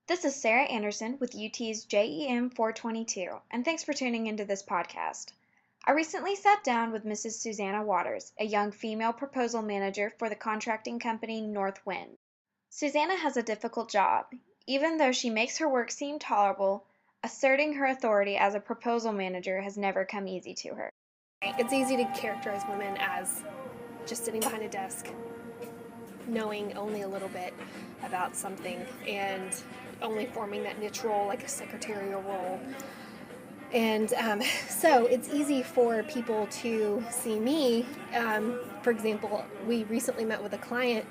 This is Sarah Anderson with UT's JEM 422, and thanks for tuning into this podcast. I recently sat down with Mrs. Susanna Waters, a young female proposal manager for the contracting company Northwind. Susanna has a difficult job. Even though she makes her work seem tolerable, asserting her authority as a proposal manager has never come easy to her. It's easy to characterize women as just sitting behind a desk, knowing only a little bit about something and only forming that niche role, like a secretarial role. And so it's easy for people to see me. For example, we recently met with a client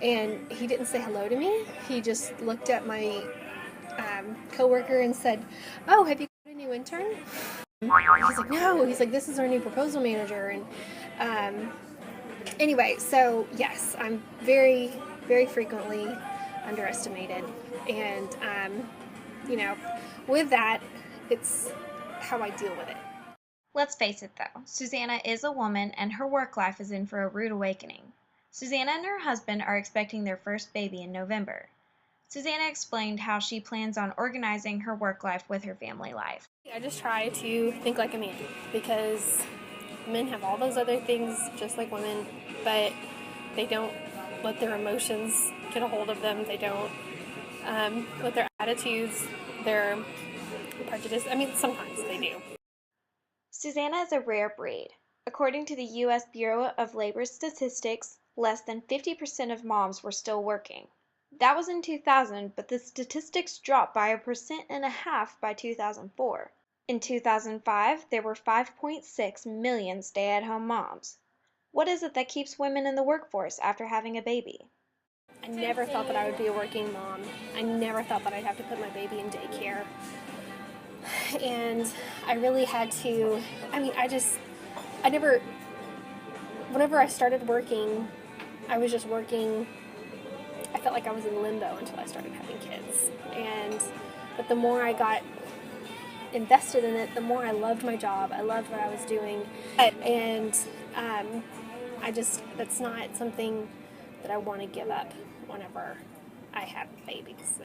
and he didn't say hello to me. He just looked at my coworker and said, "Oh, have you got a new intern?" He's like, "No." He's like, "This is our new proposal manager." And anyway, so yes, I'm very, very frequently underestimated. And, with that, it's how I deal with it. Let's face it though, Susanna is a woman and her work life is in for a rude awakening. Susanna and her husband are expecting their first baby in November. Susanna explained how she plans on organizing her work life with her family life. I just try to think like a man because men have all those other things just like women, but they don't let their emotions get a hold of them. They don't let their attitudes, their prejudice, sometimes they do. Susanna is a rare breed. According to the U.S. Bureau of Labor Statistics, less than 50% of moms were still working. That was in 2000, but the statistics dropped by 1.5% by 2004. In 2005, there were 5.6 million stay-at-home moms. What is it that keeps women in the workforce after having a baby? I never thought that I would be a working mom. I never thought that I'd have to put my baby in daycare. And I really had to, whenever I started working, I was just working. I felt like I was in limbo until I started having kids. But the more I got invested in it, the more I loved my job. I loved what I was doing. And that's not something that I want to give up whenever I have babies.